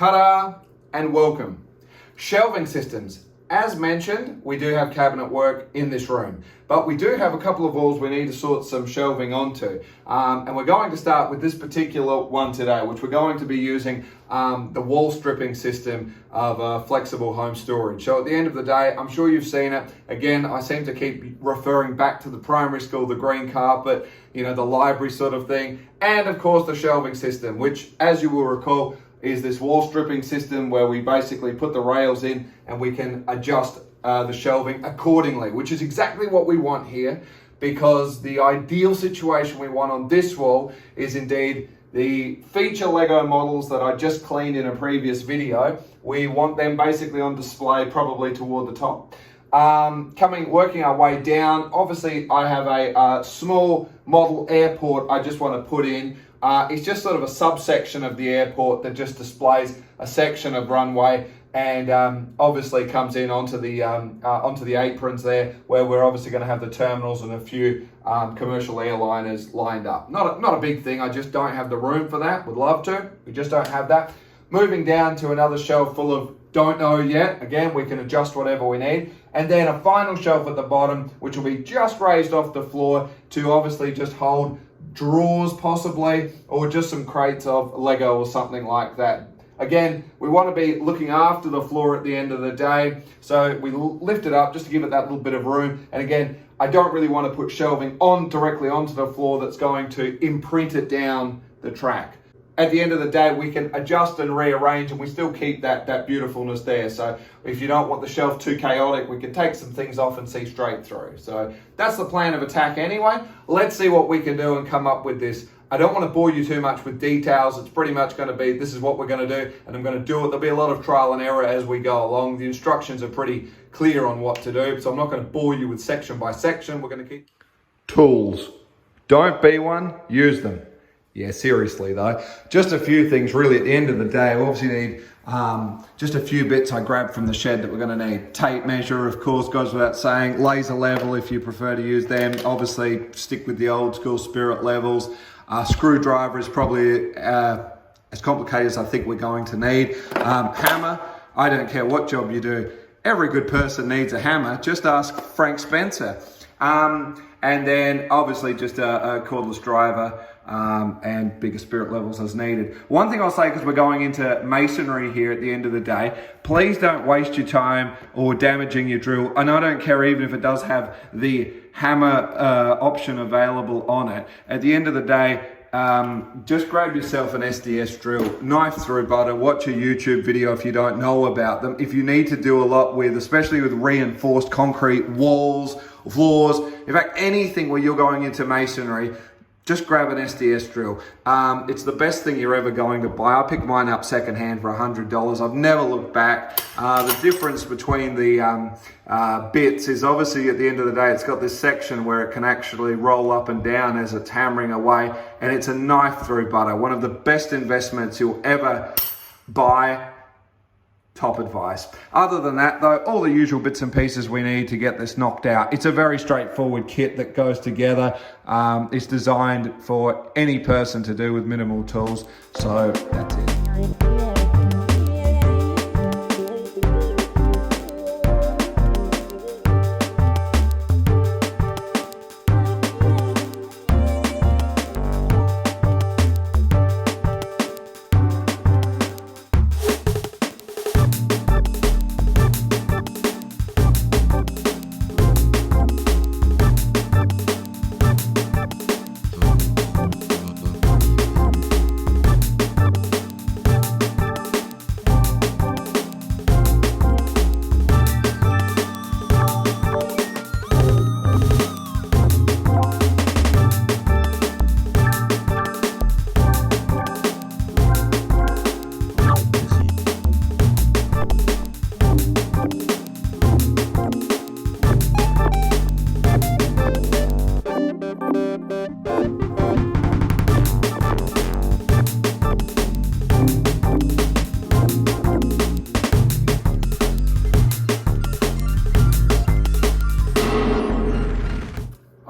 Ta-da and welcome. Shelving systems. As mentioned, we do have cabinet work in this room, but we do have a couple of walls we need to sort some shelving onto. And we're going to start with this particular one today, which we're going to be using the wall stripping system of flexible home storage. So at the end of the day, I'm sure you've seen it. Again, I seem to keep referring back to the primary school, the green carpet, you know, the library sort of thing. And of course the shelving system, which as you will recall, is this wall stripping system where we basically put the rails in and we can adjust the shelving accordingly, which is exactly what we want here, because the ideal situation we want on this wall is indeed the feature Lego models that I just cleaned in a previous video. We want them basically on display probably toward the top. Working our way down, obviously I have a small model airport I just want to put in. It's just sort of a subsection of the airport that just displays a section of runway and obviously comes in onto the aprons there, where we're obviously going to have the terminals and a few commercial airliners lined up. Not a big thing, I just don't have the room for that. Would love to, we just don't have that. Moving down to another shelf full of don't know yet. Again, we can adjust whatever we need. And then a final shelf at the bottom, which will be just raised off the floor to obviously just hold drawers possibly, or just some crates of Lego or something like that. Again, we want to be looking after the floor at the end of the day, so we lift it up just to give it that little bit of room. And again, I don't really want to put shelving directly onto the floor that's going to imprint it down the track. At the end of the day, we can adjust and rearrange and we still keep that beautifulness there. So if you don't want the shelf too chaotic, we can take some things off and see straight through. So that's the plan of attack anyway. Let's see what we can do and come up with this. I don't want to bore you too much with details. It's pretty much going to be, this is what we're going to do and I'm going to do it. There'll be a lot of trial and error as we go along. The instructions are pretty clear on what to do, so I'm not going to bore you with section by section. We're going to keep tools. Don't be one, use them. Yeah, seriously though, just a few things really at the end of the day. We obviously need just a few bits I grabbed from the shed that we're going to need. Tape measure, of course, goes without saying. Laser level if you prefer to use them. Obviously stick with the old school spirit levels. Screwdriver is probably as complicated as I think we're going to need. Hammer, I don't care what job you do. Every good person needs a hammer. Just ask Frank Spencer. And then obviously just a cordless driver. And bigger spirit levels as needed. One thing I'll say, because we're going into masonry here at the end of the day, please don't waste your time or damaging your drill. And I don't care even if it does have the hammer option available on it. At the end of the day, just grab yourself an SDS drill, knife through butter, watch a YouTube video if you don't know about them. If you need to do a lot with, especially with reinforced concrete walls, floors, in fact anything where you're going into masonry, just grab an SDS drill. It's the best thing you're ever going to buy. I picked mine up secondhand for $100. I've never looked back. The difference between the bits is obviously at the end of the day, it's got this section where it can actually roll up and down as it's hammering away, and it's a knife through butter. One of the best investments you'll ever buy. Top advice. Other than that though, all the usual bits and pieces we need to get this knocked out. It's a very straightforward kit that goes together. It's designed for any person to do with minimal tools. So that's it.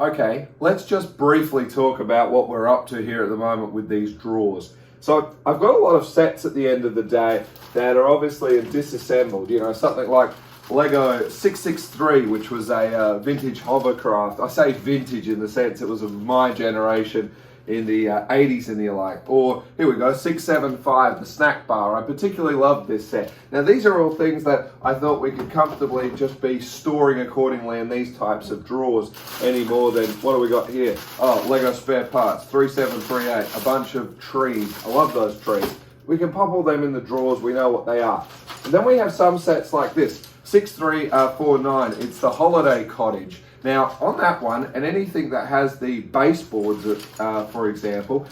Okay, let's just briefly talk about what we're up to here at the moment with these drawers. So I've got a lot of sets at the end of the day that are obviously disassembled, you know, something like Lego 663, which was a vintage hovercraft. I say vintage in the sense it was of my generation in the 80s and the like. Or here we go, 675, the snack bar. I particularly loved this set. Now these are all things that I thought we could comfortably just be storing accordingly in these types of drawers, any more than, what do we got here? Oh, Lego spare parts, 3738, a bunch of trees. I love those trees. We can pop all them in the drawers, we know what they are. And then we have some sets like this, 6349, it's the holiday cottage. Now on that one, and anything that has the baseboards, for example,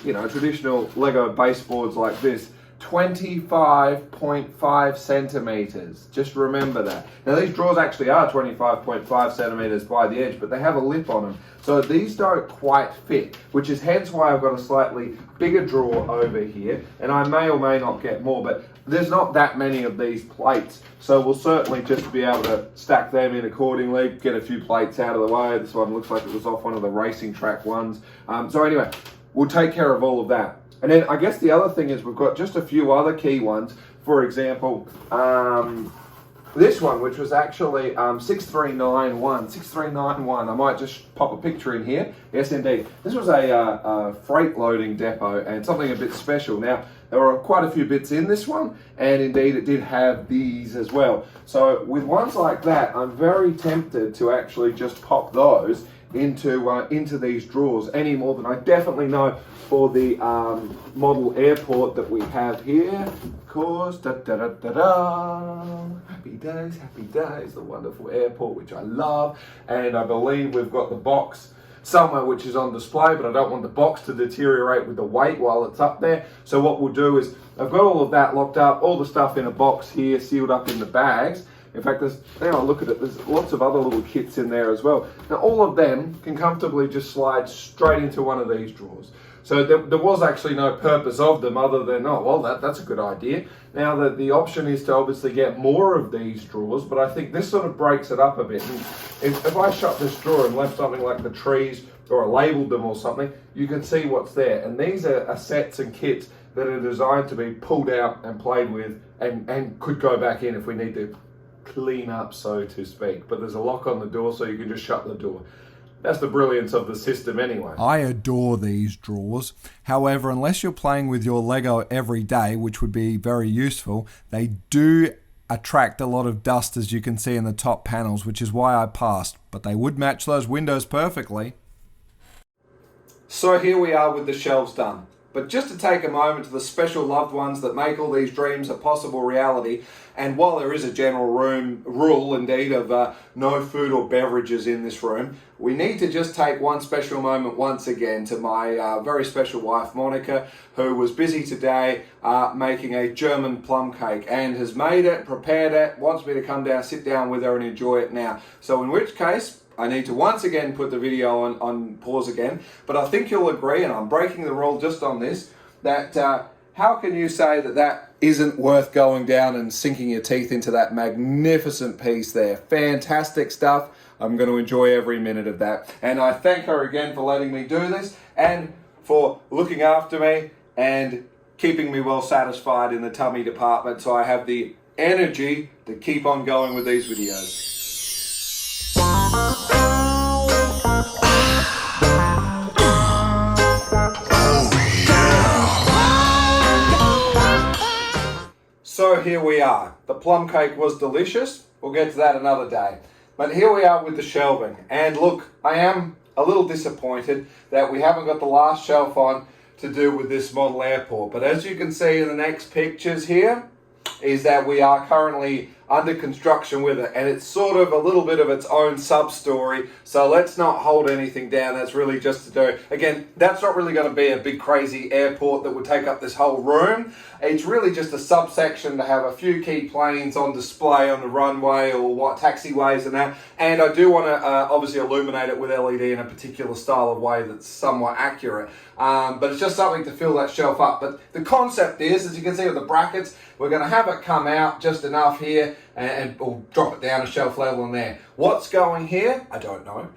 you know, traditional Lego baseboards like this, 25.5 centimeters. Just remember that. Now these drawers actually are 25.5 centimeters by the edge, but they have a lip on them. So these don't quite fit, which is hence why I've got a slightly bigger drawer over here, and I may or may not get more, but there's not that many of these plates, so we'll certainly just be able to stack them in accordingly, get a few plates out of the way. This one looks like it was off one of the racing track ones. So anyway, we'll take care of all of that. And then I guess the other thing is we've got just a few other key ones. For example, this one, which was actually 6391. I might just pop a picture in here. Yes, indeed. This was a freight loading depot and something a bit special. Now, there were quite a few bits in this one, and indeed it did have these as well. So with ones like that, I'm very tempted to actually just pop those into these drawers, any more than I definitely know for the model airport that we have here. Of course, happy days, the wonderful airport which I love, and I believe we've got the box somewhere which is on display, but I don't want the box to deteriorate with the weight while it's up there. So what we'll do is, I've got all of that locked up, all the stuff in a box here, sealed up in the bags. In fact, now I look at it, there's lots of other little kits in there as well. Now all of them can comfortably just slide straight into one of these drawers. So there was actually no purpose of them other than, oh, well, that's a good idea. Now the option is to obviously get more of these drawers, but I think this sort of breaks it up a bit. And if I shut this drawer and left something like the trees, or labeled them or something, you can see what's there. And these are sets and kits that are designed to be pulled out and played with and could go back in if we need to clean up, so to speak. But there's a lock on the door, so you can just shut the door. That's the brilliance of the system anyway. I adore these drawers. However, unless you're playing with your Lego every day, which would be very useful, they do attract a lot of dust, as you can see in the top panels, which is why I passed. But they would match those windows perfectly. So here we are with the shelves done. But just to take a moment to the special loved ones that make all these dreams a possible reality, and while there is a general rule indeed of no food or beverages in this room, we need to just take one special moment once again to my very special wife Monica, who was busy today making a German plum cake and has made it, prepared it, wants me to come down, sit down with her and enjoy it now. So in which case, I need to once again put the video on pause again, but I think you'll agree, and I'm breaking the rule just on this, that how can you say that that isn't worth going down and sinking your teeth into that magnificent piece there? Fantastic stuff. I'm going to enjoy every minute of that. And I thank her again for letting me do this and for looking after me and keeping me well satisfied in the tummy department, so I have the energy to keep on going with these videos. So here we are. The plum cake was delicious. We'll get to that another day. But here we are with the shelving. And look, I am a little disappointed that we haven't got the last shelf on to do with this model airport. But as you can see in the next pictures here, is that we are currently under construction with it, and it's sort of a little bit of its own sub-story, so let's not hold anything down. That's really just to do, again, that's not really going to be a big crazy airport that would take up this whole room. It's really just a subsection to have a few key planes on display on the runway or what taxiways and that, and I do want to obviously illuminate it with LED in a particular style of way that's somewhat accurate, but it's just something to fill that shelf up. But the concept is, as you can see with the brackets, we're going to have it come out just enough here and we'll drop it down a shelf level in there. What's going here? I don't know.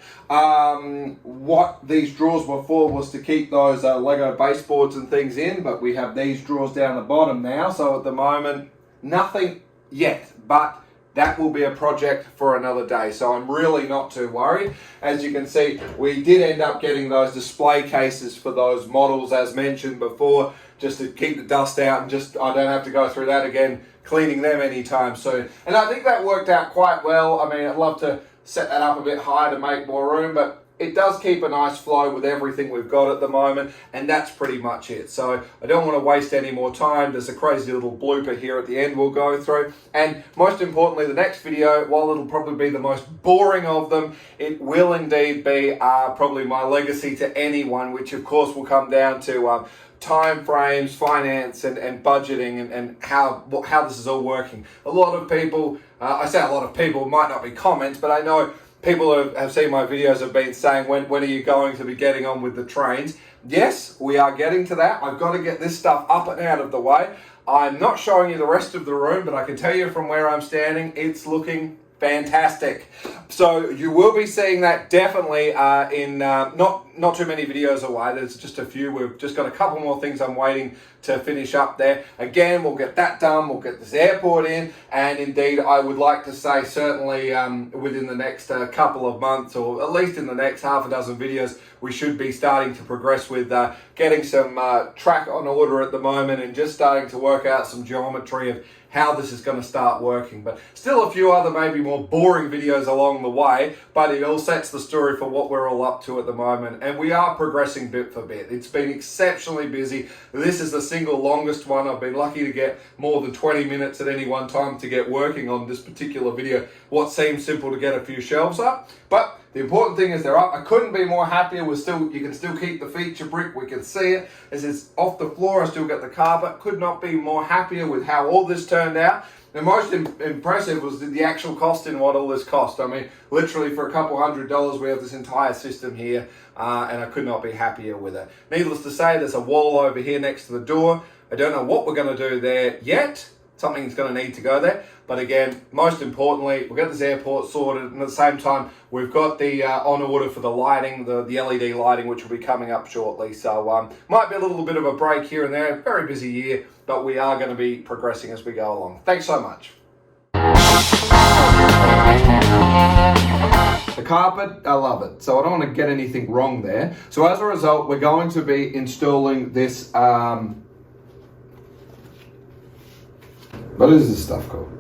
What these drawers were for was to keep those Lego baseboards and things in, but we have these drawers down the bottom now, so at the moment, nothing yet, but that will be a project for another day, so I'm really not too worried. As you can see, we did end up getting those display cases for those models as mentioned before, just to keep the dust out and just I don't have to go through that again, cleaning them anytime soon. And I think that worked out quite well. I mean, I'd love to set that up a bit higher to make more room, but it does keep a nice flow with everything we've got at the moment, and that's pretty much it. So I don't want to waste any more time. There's a crazy little blooper here at the end we'll go through. And most importantly, the next video, while it'll probably be the most boring of them, it will indeed be probably my legacy to anyone, which of course will come down to time frames, finance, and budgeting, and how this is all working. A lot of people, I say a lot of people, might not be comments, but I know people who have seen my videos have been saying, when are you going to be getting on with the trains? Yes, we are getting to that. I've got to get this stuff up and out of the way. I'm not showing you the rest of the room, but I can tell you from where I'm standing, it's looking fantastic. So you will be seeing that definitely in not too many videos away. There's just a few. We've just got a couple more things I'm waiting to finish up there. Again, we'll get that done. We'll get this airport in, and indeed, I would like to say certainly within the next couple of months, or at least in the next half a dozen videos, we should be starting to progress with getting some track on order at the moment, and just starting to work out some geometry of how this is going to start working. But still a few other maybe more boring videos along the way, but it all sets the story for what we're all up to at the moment, and we are progressing bit for bit. It's been exceptionally busy. This is the single longest one. I've been lucky to get more than 20 minutes at any one time to get working on this particular video. What seems simple to get a few shelves up, but the important thing is they're up. I couldn't be more happier. You can still keep the feature brick. We can see it. This is off the floor. I still got the carpet. Could not be more happier with how all this turned out. The most impressive was the actual cost in what all this cost. I mean, literally for a couple $100, we have this entire system here, and I could not be happier with it. Needless to say, there's a wall over here next to the door. I don't know what we're going to do there yet. Something's going to need to go there. But again, most importantly, we'll get this airport sorted, and at the same time, we've got the on order for the lighting, the LED lighting, which will be coming up shortly. So might be a little bit of a break here and there. Very busy year, but we are going to be progressing as we go along. Thanks so much. The carpet, I love it. So I don't want to get anything wrong there. So as a result, we're going to be installing this, what is this stuff called?